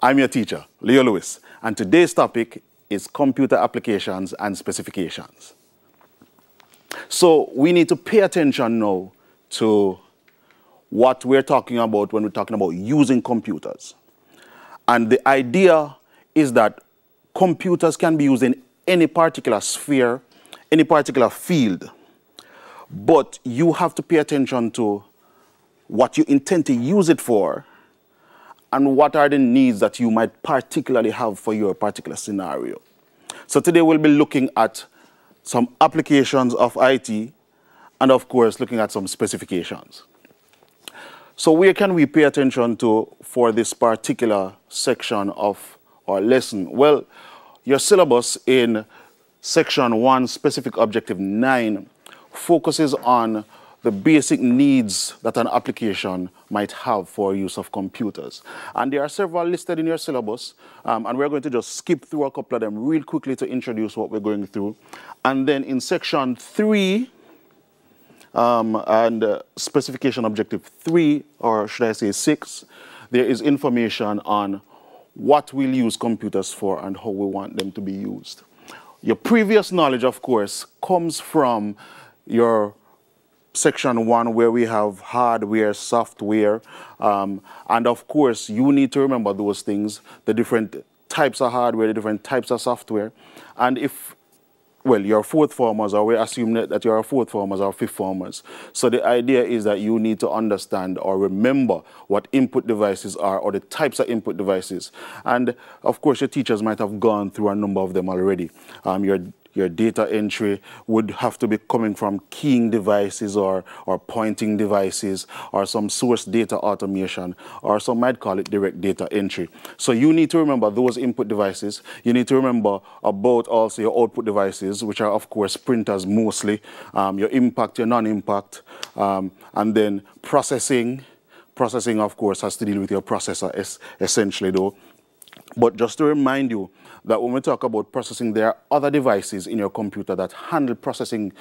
I'm your teacher, Leo Lewis, and today's topic is computer applications and specifications. So we need to pay attention now to what we're talking about when we're talking about using computers. And the idea is that computers can be used in any particular sphere, any particular field, but you have to pay attention to what you intend to use it for and what are the needs that you might particularly have for your particular scenario. So today we'll be looking at some applications of IT and of course looking at some specifications. So where can we pay attention to for this particular section of our lesson? Well, your syllabus in section 1, specific objective 9, focuses on the basic needs that an application might have for use of computers. And there are several listed in your syllabus, and we're going to just skip through a couple of them real quickly to introduce what we're going through. And then in section 3, specification objective 3, or should I say 6, there is information on what we'll use computers for and how we want them to be used. Your previous knowledge, of course, comes from your section 1 where we have hardware, software, and of course you need to remember those things, the different types of hardware, the different types of software. And if, well, you're fourth formers, or we assume that you're fourth formers or fifth formers. So the idea is that you need to understand or remember what input devices are or the types of input devices. And of course your teachers might have gone through a number of them already. Your data entry would have to be coming from keying devices or pointing devices or some source data automation, or some might call it direct data entry. So you need to remember those input devices. You need to remember about also your output devices, which are of course printers mostly, your impact, your non-impact, and then processing. Processing of course has to deal with your processor essentially though. But just to remind you that when we talk about processing, there are other devices in your computer that handle processing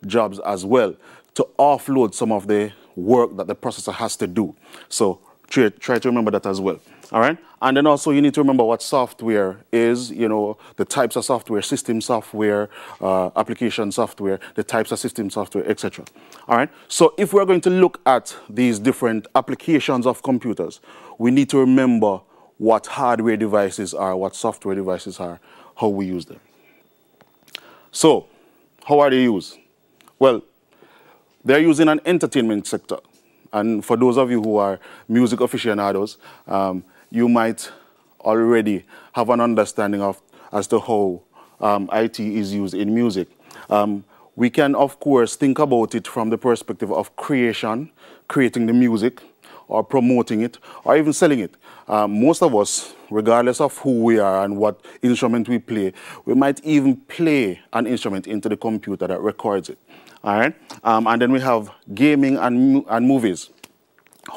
jobs as well to offload some of the work that the processor has to do. So try to remember that as well. All right. And then also you need to remember what software is, you know, the types of software, system software, application software, the types of system software, etc. All right. So if we're going to look at these different applications of computers, we need to remember what hardware devices are, what software devices are, how we use them. So, how are they used? Well, they're used in an entertainment sector. And for those of you who are music aficionados, you might already have an understanding of as to how IT is used in music. We can, of course, think about it from the perspective of creating the music, or promoting it, or even selling it. Most of us, regardless of who we are and what instrument we play, we might even play an instrument into the computer that records it. All right? And then we have gaming and movies.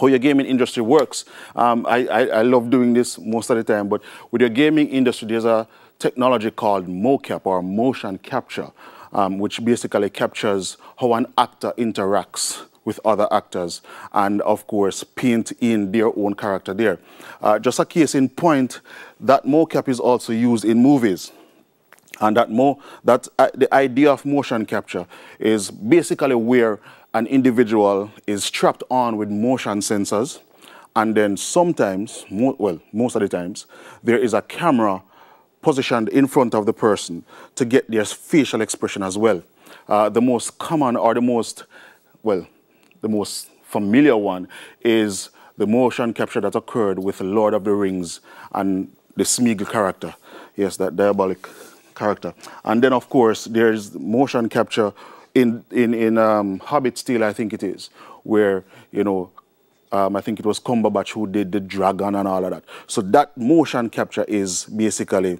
How your gaming industry works. I love doing this most of the time, but with your gaming industry, there's a technology called mocap, or motion capture, which basically captures how an actor interacts with other actors, and of course paint in their own character there. Just a case in point, that mocap is also used in movies. And the idea of motion capture is basically where an individual is strapped on with motion sensors, and then sometimes, most of the times, there is a camera positioned in front of the person to get their facial expression as well. The most common, or the most familiar one is the motion capture that occurred with Lord of the Rings and the Smeagol character. Yes, that diabolic character. And then, of course, there's motion capture in Hobbit's Tale, I think it is, where, you know, I think it was Cumberbatch who did the dragon and all of that. So that motion capture is basically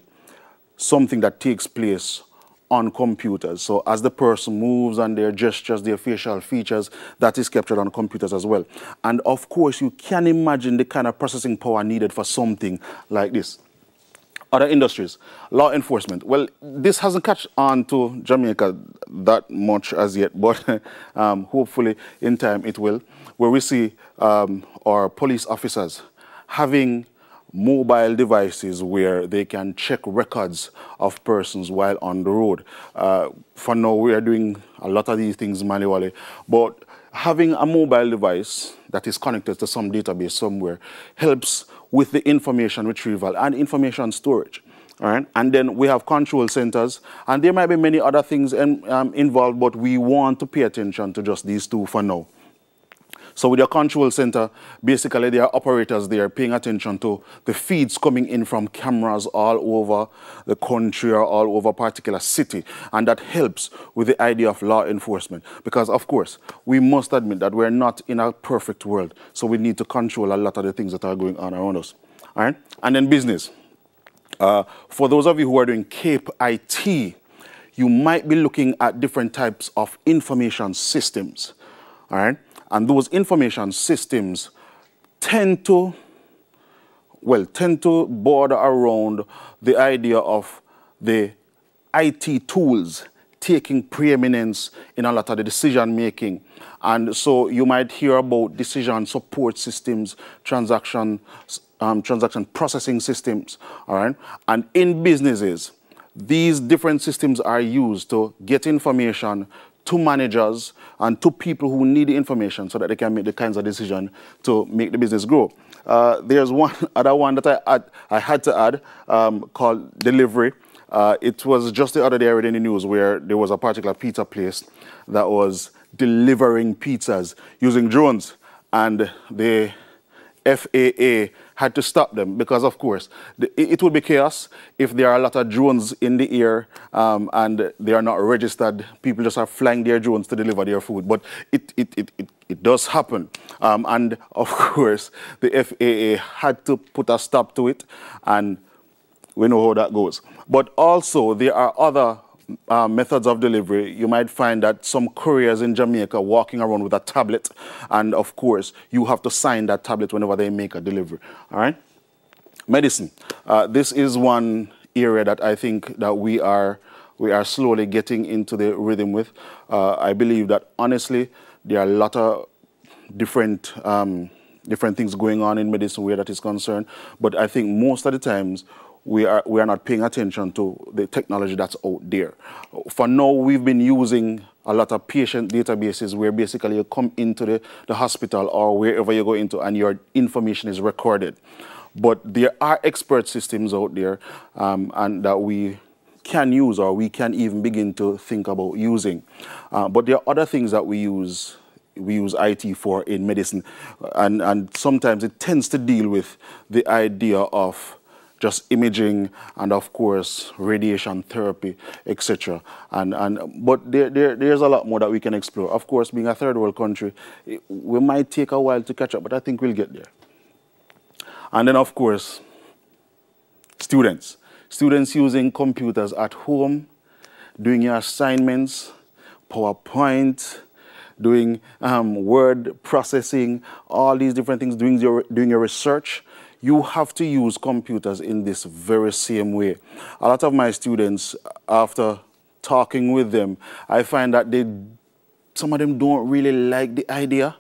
something that takes place on computers. So as the person moves and their gestures, their facial features, that is captured on computers as well. And of course, you can imagine the kind of processing power needed for something like this. Other industries, law enforcement. Well, this hasn't catch on to Jamaica that much as yet, but hopefully in time it will, where we see our police officers having mobile devices where they can check records of persons while on the road. For now, we are doing a lot of these things manually, but having a mobile device that is connected to some database somewhere helps with the information retrieval and information storage. All right? And then we have control centers, and there might be many other things involved, but we want to pay attention to just these two for now. So with your control center, basically there are operators there paying attention to the feeds coming in from cameras all over the country or all over a particular city. And that helps with the idea of law enforcement. Because, of course, we must admit that we're not in a perfect world. So we need to control a lot of the things that are going on around us. All right? And then business. For those of you who are doing CAPE IT, you might be looking at different types of information systems. All right? And those information systems tend to border around the idea of the IT tools taking preeminence in a lot of the decision making. And so you might hear about decision support systems, transaction processing systems, all right? And in businesses, these different systems are used to get information to managers and to people who need the information so that they can make the kinds of decisions to make the business grow. There's one other one that I had to add called delivery. It was just the other day I read in the news where there was a particular pizza place that was delivering pizzas using drones, and the FAA had to stop them because, of course, it would be chaos if there are a lot of drones in the air and they are not registered. People just are flying their drones to deliver their food. But it does happen. And, of course, the FAA had to put a stop to it, and we know how that goes. But also, there are other methods of delivery. You might find that some couriers in Jamaica walking around with a tablet, and of course you have to sign that tablet whenever they make a delivery. All right? Medicine. This is one area that I think that we are slowly getting into the rhythm with. I believe that honestly there are a lot of different things going on in medicine where that is concerned, but I think most of the times we are not paying attention to the technology that's out there. For now, we've been using a lot of patient databases where basically you come into the hospital or wherever you go into and your information is recorded. But there are expert systems out there and that we can use or we can even begin to think about using. But there are other things that we use IT for in medicine, and sometimes it tends to deal with the idea of just imaging and, of course, radiation therapy, etc. But there's a lot more that we can explore. Of course, being a third world country, we might take a while to catch up, but I think we'll get there. And then, of course, students. Students using computers at home, doing your assignments, PowerPoint, doing word processing, all these different things, doing your research. You have to use computers in this very same way. A lot of my students, after talking with them, I find that some of them don't really like the idea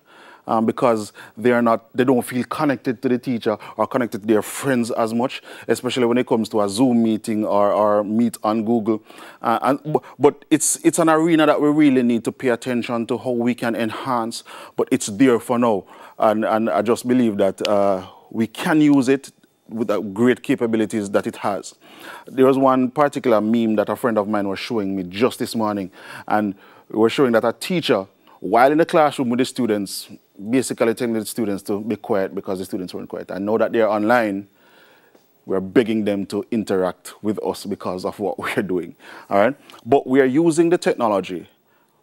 because they don't feel connected to the teacher or connected to their friends as much, especially when it comes to a Zoom meeting or meet on Google. But it's an arena that we really need to pay attention to how we can enhance, but it's there for now. And I just believe that we can use it with the great capabilities that it has. There was one particular meme that a friend of mine was showing me just this morning, and we were showing that a teacher, while in the classroom with the students, basically telling the students to be quiet because the students weren't quiet. And now that they're online, we're begging them to interact with us because of what we're doing. All right? But we are using the technology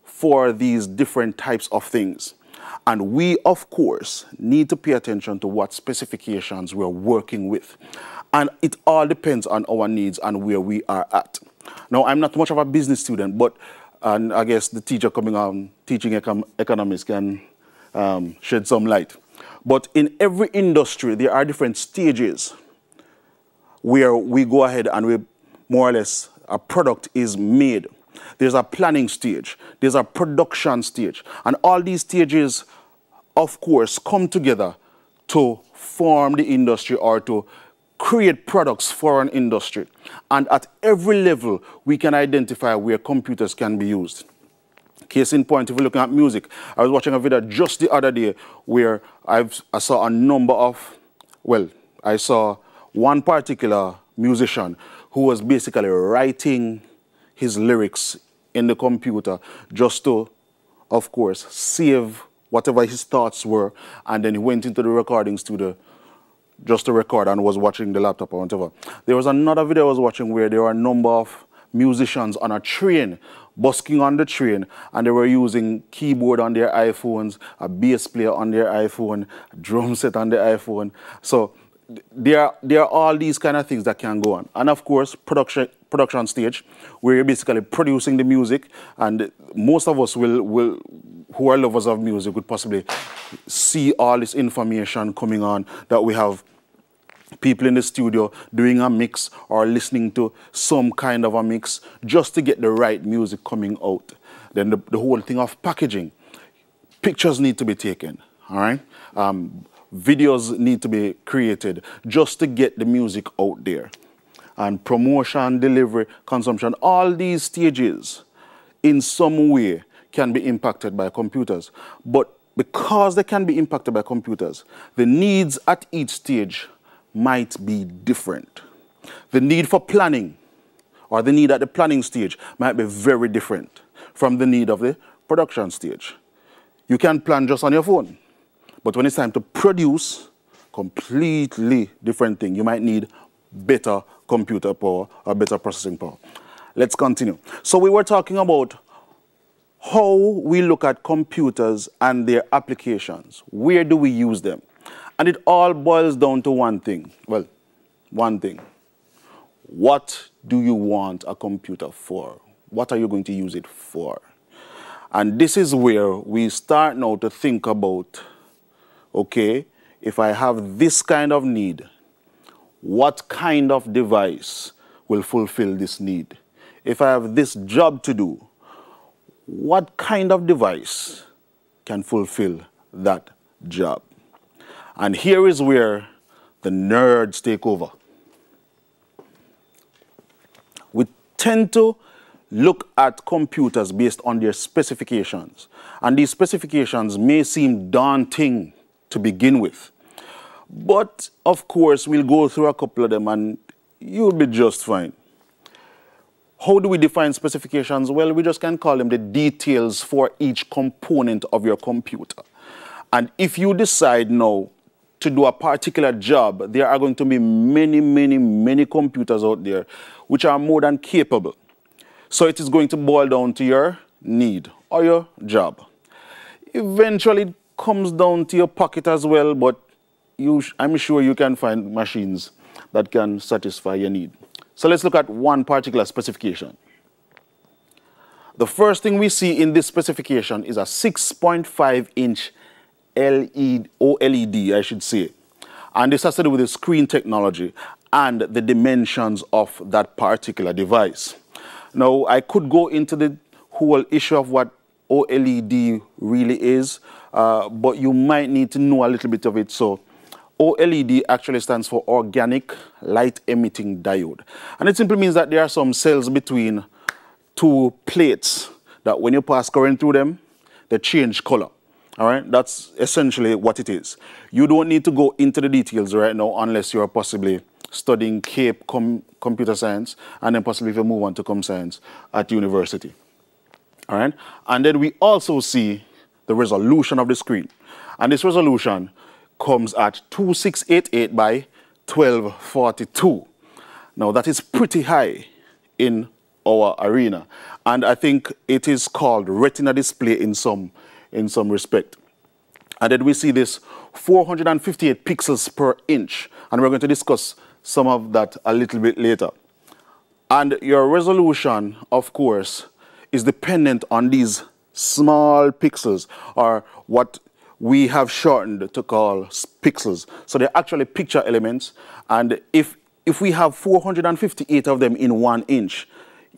for these different types of things. And we, of course, need to pay attention to what specifications we're working with. And it all depends on our needs and where we are at. Now, I'm not much of a business student, but and I guess the teacher coming on teaching economics can shed some light. But in every industry, there are different stages where we go ahead and we more or less, a product is made. There's a planning stage, there's a production stage, and all these stages, of course, come together to form the industry or to create products for an industry. And at every level, we can identify where computers can be used. Case in point, if we're looking at music, I was watching a video just the other day where I saw a number of, well, I saw one particular musician who was basically writing his lyrics in the computer just to, of course, save whatever his thoughts were, and then he went into the recording studio just to record and was watching the laptop or whatever. There was another video I was watching where there were a number of musicians on a train, busking on the train, and they were using keyboard on their iPhones, a bass player on their iPhone, a drum set on their iPhone. So there are all these kind of things that can go on. And of course, production stage, where you're basically producing the music, and most of us who are lovers of music would possibly see all this information coming on, that we have people in the studio doing a mix or listening to some kind of a mix just to get the right music coming out. Then the whole thing of packaging. Pictures need to be taken, all right? Videos need to be created just to get the music out there. And promotion, delivery, consumption, all these stages in some way can be impacted by computers. But because they can be impacted by computers, the needs at each stage might be different. The need for planning, or the need at the planning stage, might be very different from the need of the production stage. You can plan just on your phone, but when it's time to produce, completely different thing. You might need better computer power or better processing power. Let's continue. So we were talking about how we look at computers and their applications. Where do we use them? And it all boils down to one thing. Well, one thing. What do you want a computer for? What are you going to use it for? And this is where we start now to think about, okay, if I have this kind of need, what kind of device will fulfill this need? If I have this job to do, what kind of device can fulfill that job? And here is where the nerds take over. We tend to look at computers based on their specifications. And these specifications may seem daunting to begin with. But, of course, we'll go through a couple of them and you'll be just fine. How do we define specifications? Well, we just can call them the details for each component of your computer. And if you decide now to do a particular job, there are going to be many computers out there which are more than capable. So it is going to boil down to your need or your job. Eventually, it comes down to your pocket as well, but I'm sure you can find machines that can satisfy your need. So let's look at one particular specification. The first thing we see in this specification is a 6.5-inch OLED, I should say. And this has to do with the screen technology and the dimensions of that particular device. Now, I could go into the whole issue of what OLED really is, but you might need to know a little bit of it. So OLED actually stands for Organic Light Emitting Diode. And it simply means that there are some cells between two plates that when you pass current through them, they change color. All right, that's essentially what it is. You don't need to go into the details right now unless you're possibly studying CAPE computer science, and then possibly if you move on to com science at university. All right, and then we also see the resolution of the screen. And this resolution comes at 2688 by 1242. Now that is pretty high in our arena, and I think it is called retina display in some respect. And then we see this 458 pixels per inch, and we're going to discuss some of that a little bit later. And your resolution, of course, is dependent on these small pixels, or what we have shortened to call pixels. So they're actually picture elements, and if we have 458 of them in 1 inch,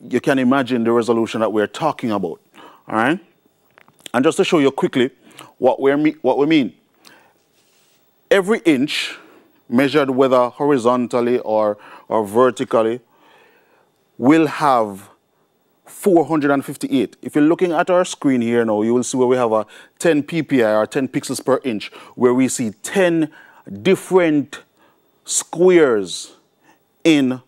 you can imagine the resolution that we're talking about. All right? And just to show you quickly what we mean. Every inch measured whether horizontally or vertically, will have 458. If you're looking at our screen here now, you will see where we have a 10 ppi or 10 pixels per inch, where we see 10 different squares in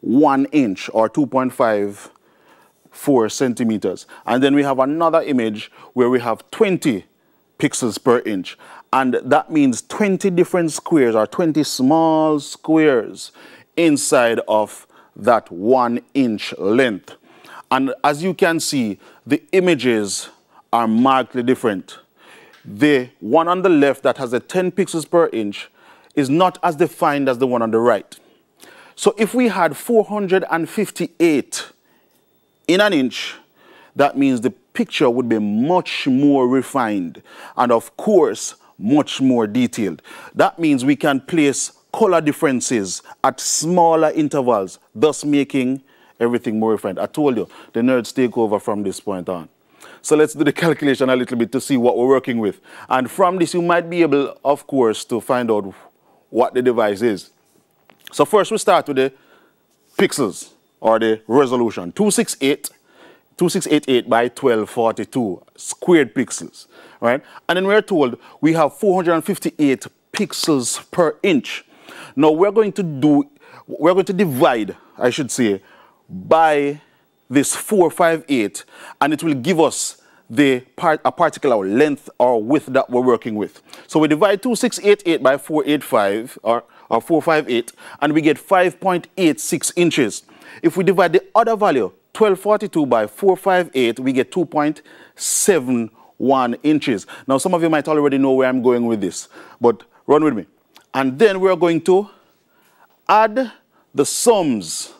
1 inch or 2.54 centimeters. And then we have another image where we have 20 pixels per inch. And that means 20 different squares or 20 small squares inside of that 1 inch length. And as you can see, the images are markedly different. The one on the left that has a 10 pixels per inch is not as defined as the one on the right. So if we had 458 in an inch, that means the picture would be much more refined and, of course, much more detailed. That means we can place color differences at smaller intervals, thus making everything more refined. I told you, the nerds take over from this point on. So let's do the calculation a little bit to see what we're working with. And from this, you might be able, of course, to find out what the device is. So first we start with the pixels, or the resolution. 2688 by 1242 squared pixels, right? And then we're told we have 458 pixels per inch. Now we're going to divide, I should say, by this 458, and it will give us a particular length or width that we're working with. So we divide 2688 by 485 or 458, and we get 5.86 inches. If we divide the other value, 1242 by 458, we get 2.71 inches. Now some of you might already know where I'm going with this, but run with me. And then we're going to add the sums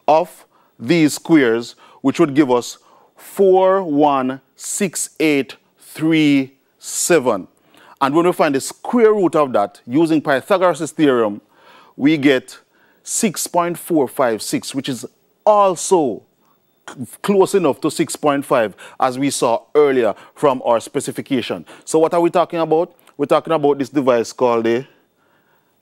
of these squares, which would give us 4,16837. And when we find the square root of that, using Pythagoras' theorem, we get 6.456, which is also close enough to 6.5, as we saw earlier from our specification. So what are we talking about? We're talking about this device called the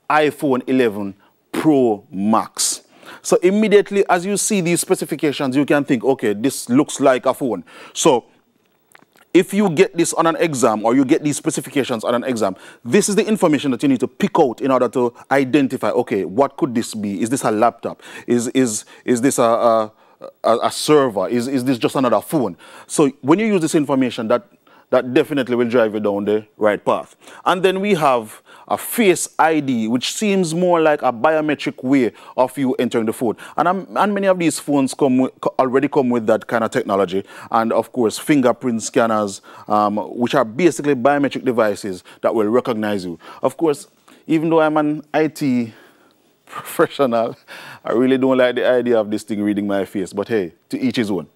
iPhone 11 Pro Max. So immediately as you see these specifications, you can think, okay, this looks like a phone. So if you get this on an exam, or you get these specifications on an exam, this is the information that you need to pick out in order to identify, okay, what could this be? Is this a laptop? Is this a server? Is this just another phone? So when you use this information, that definitely will drive you down the right path. And then we have a Face ID, which seems more like a biometric way of you entering the phone. And many of these phones already come with that kind of technology. And of course, fingerprint scanners, which are basically biometric devices that will recognize you. Of course, even though I'm an IT professional, I really don't like the idea of this thing reading my face. But hey, to each his own.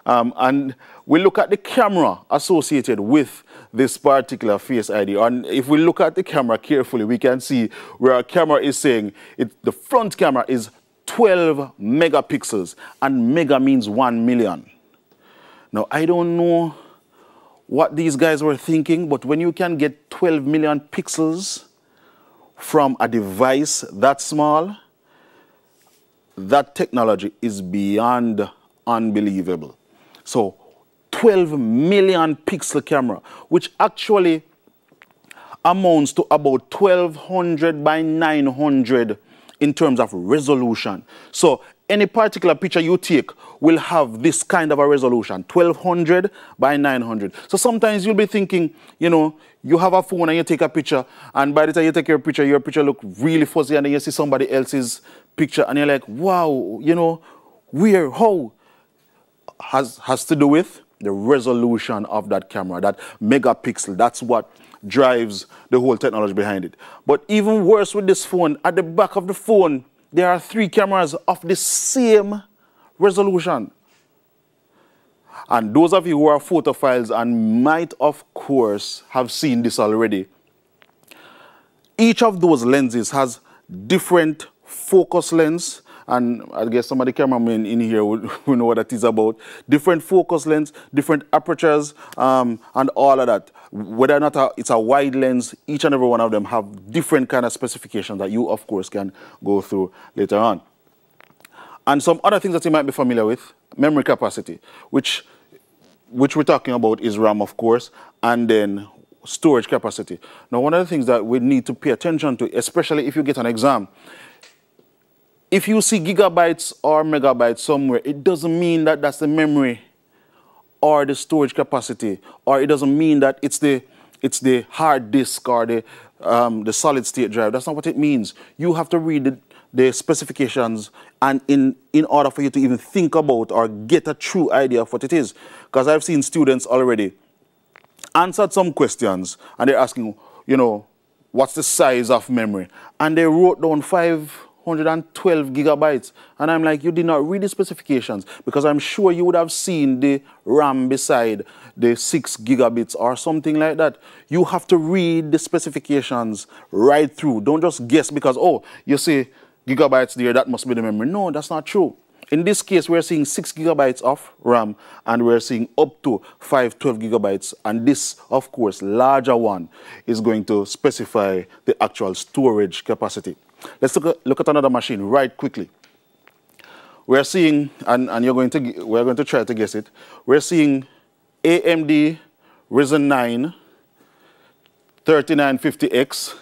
And we look at the camera associated with this particular Face ID. And if we look at the camera carefully, we can see where our camera is saying the front camera is 12 megapixels, and mega means 1 million. Now, I don't know what these guys were thinking, but when you can get 12 million pixels from a device that small, that technology is beyond unbelievable. So 12 million pixel camera, which actually amounts to about 1200 by 900 in terms of resolution. So any particular picture you take will have this kind of a resolution, 1200 by 900. So sometimes you'll be thinking, you know, you have a phone and you take a picture, and by the time you take your picture look really fuzzy, and then you see somebody else's picture and you're like, wow, you know, where, how? Has to do with the resolution of that camera, that megapixel. That's what drives the whole technology behind it. But even worse with this phone, at the back of the phone, there are 3 cameras of the same resolution. And those of you who are photophiles and might, of course, have seen this already, each of those lenses has different focus lengths and I guess some of the cameramen in here will know what that is about. Different focus lengths, different apertures, and all of that. Whether or not it's a wide lens, each and every one of them have different kind of specifications that you, of course, can go through later on. And some other things that you might be familiar with, memory capacity, which we're talking about is RAM, of course, and then storage capacity. Now, one of the things that we need to pay attention to, especially if you get an exam, if you see gigabytes or megabytes somewhere, it doesn't mean that that's the memory or the storage capacity, or it doesn't mean that it's the hard disk or the solid state drive. That's not what it means. You have to read the specifications, and in order for you to even think about or get a true idea of what it is. Because I've seen students already answered some questions and they're asking, you know, what's the size of memory? And they wrote down 512 gigabytes. And I'm like, you did not read the specifications, because I'm sure you would have seen the RAM beside the 6 gigabits or something like that. You have to read the specifications right through. Don't just guess because, oh, you see gigabytes there, that must be the memory. No, that's not true. In this case, we're seeing 6 gigabytes of RAM, and we're seeing up to 512 gigabytes. And this, of course, larger one is going to specify the actual storage capacity. Let's look at another machine right quickly. We're seeing, and we're going to try to guess it. We're seeing AMD Ryzen 9 3950X.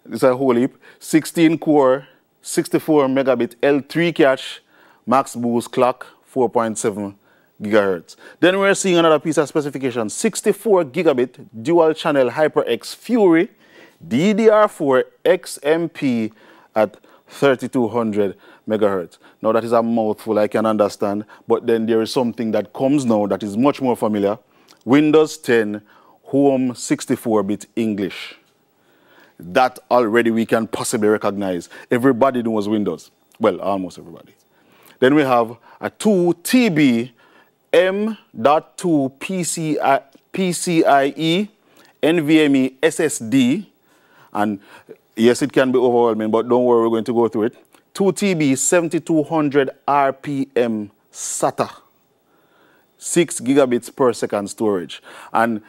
This is a whole heap. 16 core, 64 megabit L3 cache, max boost clock, 4.7 gigahertz. Then we're seeing another piece of specification, 64 gigabit dual channel HyperX Fury, DDR4 XMP at 3200 megahertz. Now that is a mouthful, I can understand, but then there is something that comes now that is much more familiar. Windows 10 Home 64-bit English. That already we can possibly recognize. Everybody knows Windows. Well, almost everybody. Then we have a 2 TB M.2 PCIe NVMe SSD. And yes, it can be overwhelming, but don't worry, we're going to go through it. 2 TB 7200 RPM SATA. 6 gigabits per second storage. And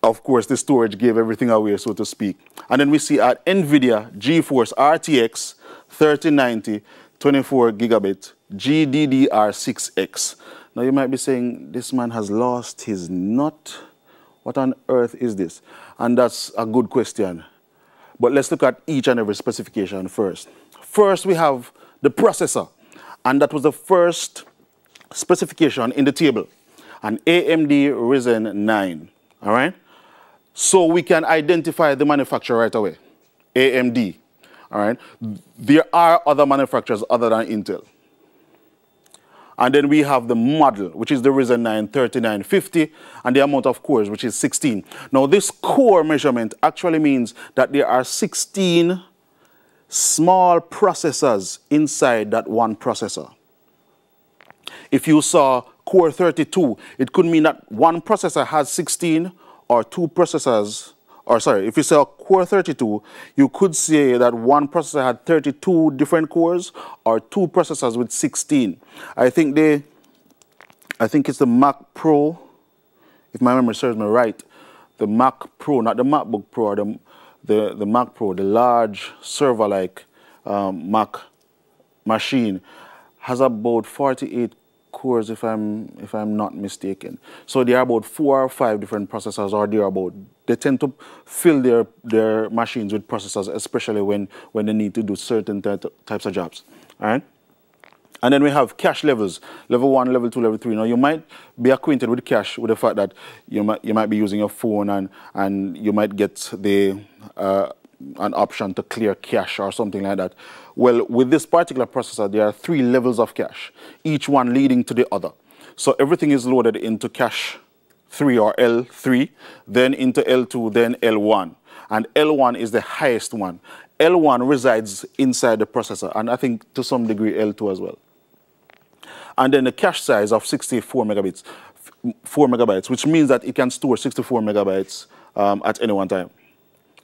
of course, the storage gave everything away, so to speak. And then we see at NVIDIA GeForce RTX 3090 24 gigabit GDDR6X. Now you might be saying, this man has lost his nut. What on earth is this? And that's a good question. But let's look at each and every specification first. First, we have the processor. And that was the first specification in the table. An AMD Ryzen 9. All right? So we can identify the manufacturer right away, AMD, all right? There are other manufacturers other than Intel. And then we have the model, which is the Ryzen 9 3950, and the amount of cores, which is 16. Now, this core measurement actually means that there are 16 small processors inside that one processor. If you saw core 32, it could mean that one processor has 16 or two processors, or sorry, if you say core 32, you could say that one processor had 32 different cores or two processors with 16. I think it's the Mac Pro, if my memory serves me right, the Mac Pro, not the MacBook Pro, or the Mac Pro, the large server-like Mac machine, has about 48 cores, if I'm not mistaken. So there are about 4 or 5 different processors, or they tend to fill their machines with processors, especially when they need to do certain types of jobs. All right? And then we have cache levels, level 1, level 2, level 3. Now you might be acquainted with cache, with the fact that you might be using your phone and you might get an option to clear cache or something like that. Well, with this particular processor, there are 3 levels of cache, each one leading to the other. So everything is loaded into cache 3 or L3, then into L2, then L1. And L1 is the highest one. L1 resides inside the processor, and I think to some degree L2 as well. And then the cache size of 64 megabytes, 4 megabytes, which means that it can store 64 megabytes at any one time.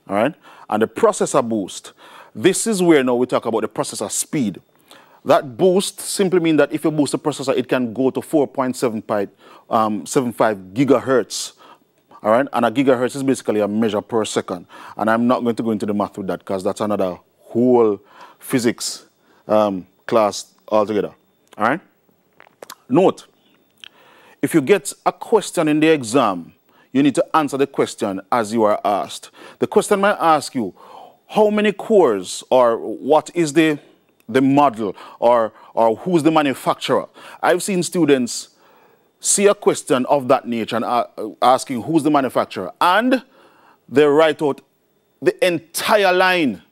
All right? And the processor boost, This is where now we talk about the processor speed. That boost simply means that if you boost the processor, it can go to 4.75 gigahertz. All right, and a gigahertz is basically a measure per second. And I'm not going to go into the math with that because that's another whole physics class altogether. All right. Note, if you get a question in the exam, you need to answer the question as you are asked. The question might ask you, how many cores, or what is the model, or who's the manufacturer? I've seen students see a question of that nature and asking who's the manufacturer, and they write out the entire line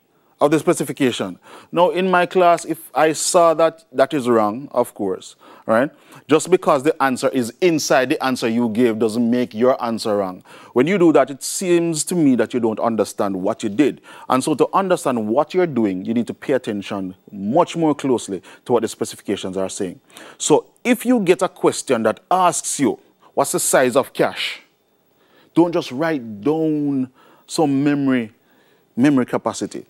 of the specification. Now, in my class, if I saw that that is wrong, of course, right? Just because the answer is inside the answer you gave doesn't make your answer wrong. When you do that, it seems to me that you don't understand what you did. And so to understand what you're doing, you need to pay attention much more closely to what the specifications are saying. So if you get a question that asks you, what's the size of cache? Don't just write down some memory capacity.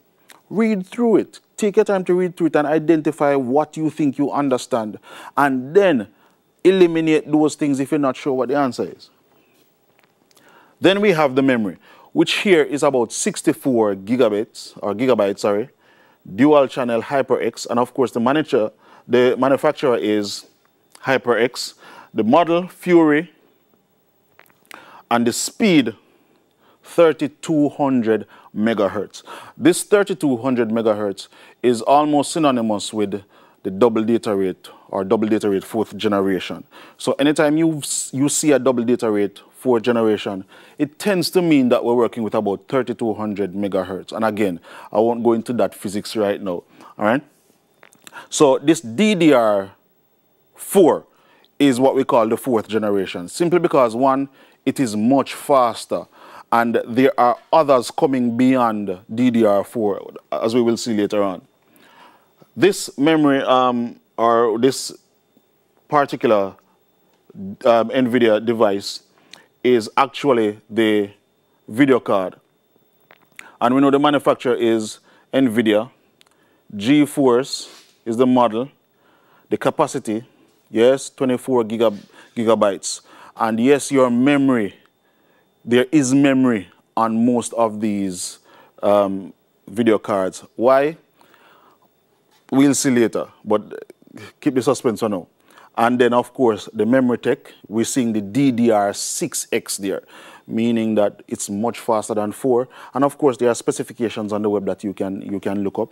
Read through it. Take your time to read through it and identify what you think you understand. And then eliminate those things if you're not sure what the answer is. Then we have the memory, which here is about 64 gigabytes, dual channel HyperX. And of course, the manufacturer is HyperX. The model, Fury. And the speed, 3200 megahertz. This 3200 megahertz is almost synonymous with the double data rate, or double data rate 4th generation. So anytime you see a double data rate 4th generation, it tends to mean that we're working with about 3200 megahertz. And again, I won't go into that physics right now. All right. So this DDR4 is what we call the 4th generation, simply because, one, it is much faster. And there are others coming beyond DDR4, as we will see later on. This memory, or this particular NVIDIA device, is actually the video card. And we know the manufacturer is NVIDIA. GeForce is the model. The capacity, yes, 24 gigabytes. And yes, your memory. There is memory on most of these video cards. Why? We'll see later, but keep the suspense for now. And then, of course, the memory tech, we're seeing the DDR6X there, meaning that it's much faster than 4. And of course, there are specifications on the web that you can look up.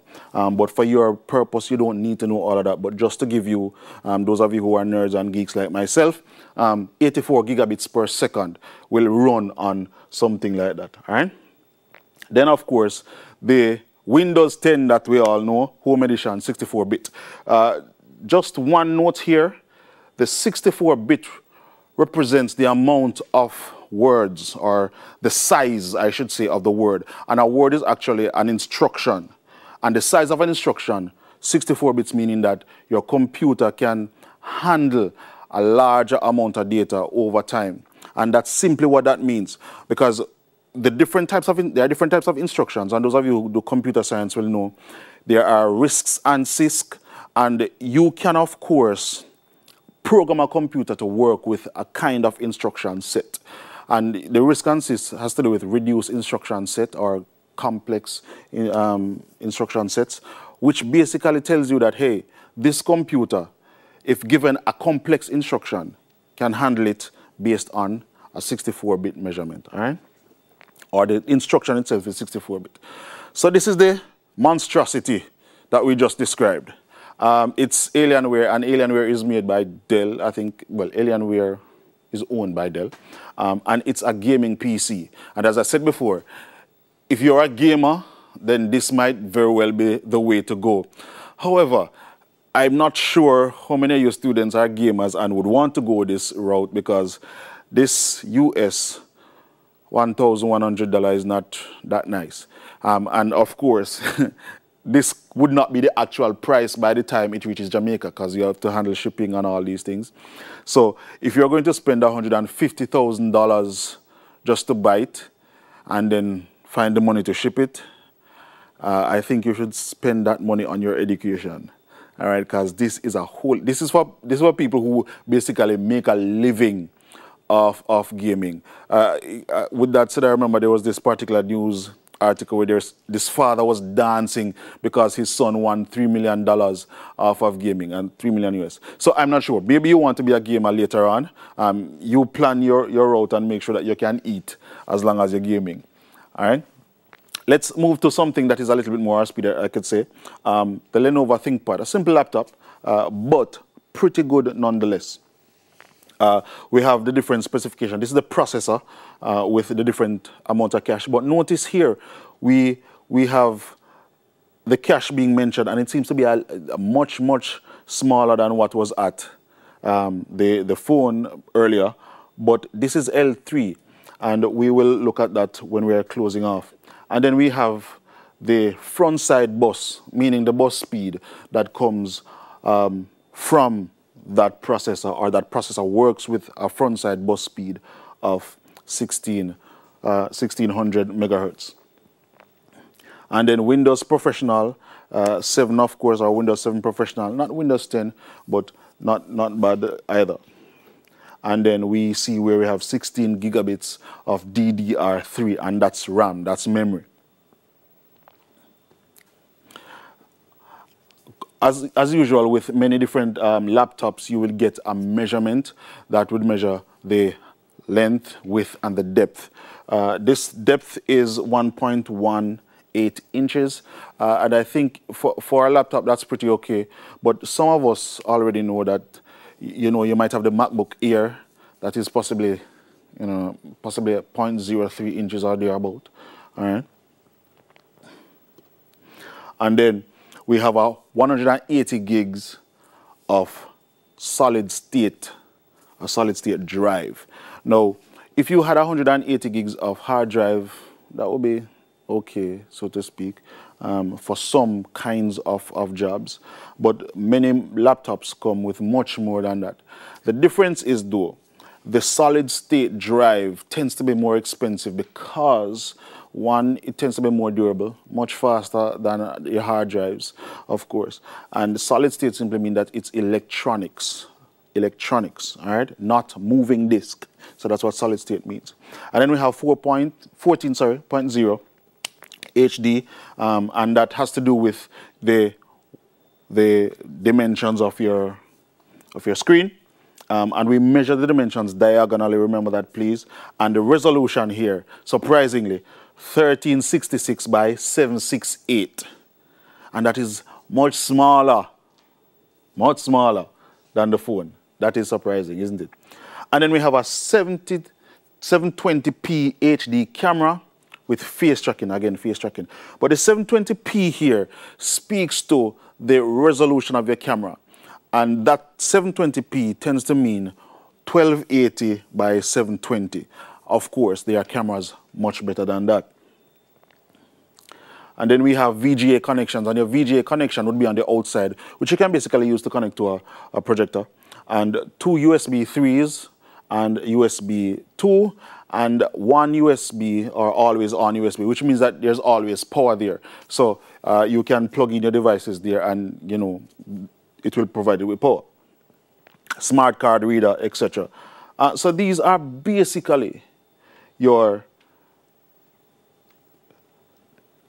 But for your purpose, you don't need to know all of that. But just to give you, those of you who are nerds and geeks like myself, 84 gigabits per second will run on something like that. All right. Then, of course, the Windows 10 that we all know, Home Edition, 64-bit. Just one note here. The 64-bit represents the amount of words, or the size, I should say, of the word. And a word is actually an instruction. And the size of an instruction, 64 bits, meaning that your computer can handle a larger amount of data over time. And that's simply what that means. Because there are different types of instructions. And those of you who do computer science will know there are RISC and CISC. And you can, of course, program a computer to work with a kind of instruction set. And the RISC and CISC has to do with reduced instruction set, or complex instruction sets, which basically tells you that, hey, this computer, if given a complex instruction, can handle it based on a 64-bit measurement, all right? Or the instruction itself is 64-bit. So this is the monstrosity that we just described. It's Alienware, and Alienware is made by Dell. I think, well, Alienware is owned by Dell. And it's a gaming PC. And as I said before, if you're a gamer, then this might very well be the way to go. However, I'm not sure how many of your students are gamers and would want to go this route, because this US $1,100 is not that nice. And of course, this would not be the actual price by the time it reaches Jamaica, because you have to handle shipping and all these things. So if you're going to spend $150,000 just to buy it and then find the money to ship it, I think you should spend that money on your education. All right, because this is for people who basically make a living of gaming. With that said, I remember there was this particular news article where this father was dancing because his son won $3 million off of gaming, and 3 million US. So I'm not sure. Maybe you want to be a gamer later on. You plan your route and make sure that you can eat as long as you're gaming. All right. Let's move to something that is a little bit more speedy, I could say. The Lenovo ThinkPad, a simple laptop, but pretty good nonetheless. We have the different specification. This is the processor with the different amount of cache. But notice here, we have the cache being mentioned, and it seems to be a much, much smaller than what was at the phone earlier. But this is L3, and we will look at that when we are closing off. And then we have the front side bus, meaning the bus speed that comes from that processor, or that processor works with a front side bus speed of 1600 megahertz. And then Windows Professional 7, of course, or Windows 7 Professional, not Windows 10, but not bad either. And then we see where we have 16 gigabits of DDR3, and that's RAM, that's memory. As usual, with many different laptops, you will get a measurement that would measure the length, width, and the depth. This depth is 1.18 inches, and I think for a laptop, that's pretty okay. But some of us already know that, you know, you might have the MacBook Air that is possibly, possibly 0.03 inches or thereabout. All right. And then we have a 180 gigs of a solid state drive. Now, if you had 180 gigs of hard drive, that would be okay, so to speak, for some kinds of jobs. But many laptops come with much more than that. The difference is, though, the solid state drive tends to be more expensive because, one, it tends to be more durable, much faster than your hard drives, of course. And solid state simply means that it's electronics, all right, not moving disk. So that's what solid state means. And then we have 4.0 HD, and that has to do with the dimensions of your screen. And we measure the dimensions diagonally, remember that, please. And the resolution here, surprisingly, 1366 by 768. And that is much smaller than the phone. That is surprising, isn't it? And then we have a 720p HD camera with face tracking, again, face tracking. But the 720p here speaks to the resolution of your camera. And that 720p tends to mean 1280 by 720. Of course, there are cameras much better than that. And then we have VGA connections, and your VGA connection would be on the outside, which you can basically use to connect to a projector. And 2 USB 3s and USB 2, and 1 USB or always on USB, which means that there's always power there. So you can plug in your devices there, and it will provide you with power. Smart card reader, etc. So these are basically your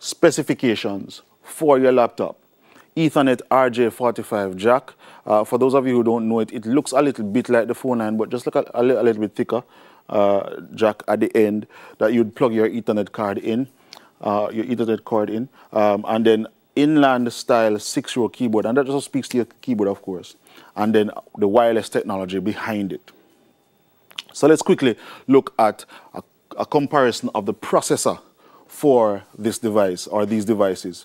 specifications for your laptop. Ethernet RJ45 jack. For those of you who don't know it, it looks a little bit like the phone line, but just look at a little bit thicker jack at the end that you'd plug your Ethernet card in, and then inland style 6-row keyboard, and that just speaks to your keyboard, of course, and then the wireless technology behind it. So let's quickly look at a comparison of the processor for this device or these devices,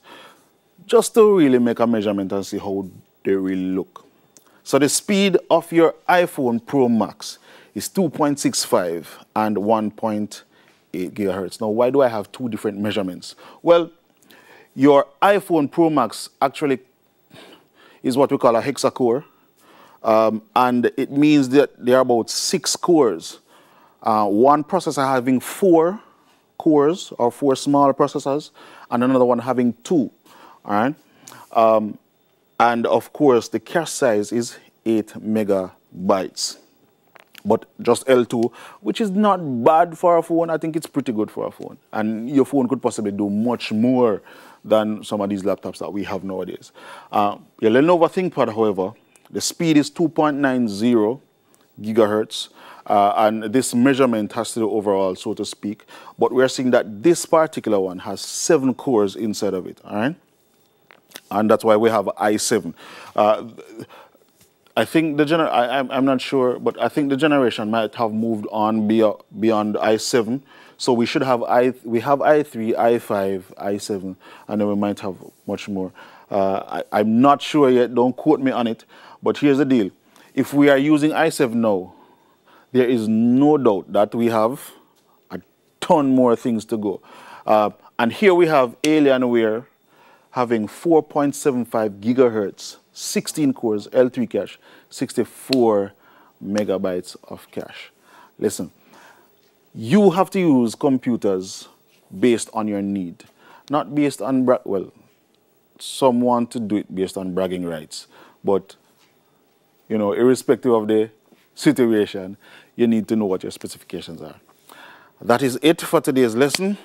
just to really make a measurement and see how they really look. So the speed of your iPhone Pro Max is 2.65 and 1.8 gigahertz. Now, why do I have two different measurements? Well, your iPhone Pro Max actually is what we call a hexacore, and it means that there are about 6 cores. One processor having 4 cores or 4 small processors, and another one having 2. All right. And of course, the cache size is 8 megabytes. But just L2, which is not bad for a phone. I think it's pretty good for a phone. And your phone could possibly do much more than some of these laptops that we have nowadays. Your Lenovo ThinkPad, however, the speed is 2.90 gigahertz. And this measurement has to do overall, so to speak. But we're seeing that this particular one has 7 cores inside of it, all right? And that's why we have i7. I think I'm not sure, but I think the generation might have moved on beyond i7. So we should have we have i3, i5, i7, and then we might have much more. I'm not sure yet, don't quote me on it, but here's the deal. If we are using i7 now, there is no doubt that we have a ton more things to go. And here we have Alienware having 4.75 gigahertz, 16 cores, L3 cache, 64 megabytes of cache. Listen, you have to use computers based on your need, not based on, well, some want to do it based on bragging rights, but, you know, irrespective of the situation, you need to know what your specifications are. That is it for today's lesson.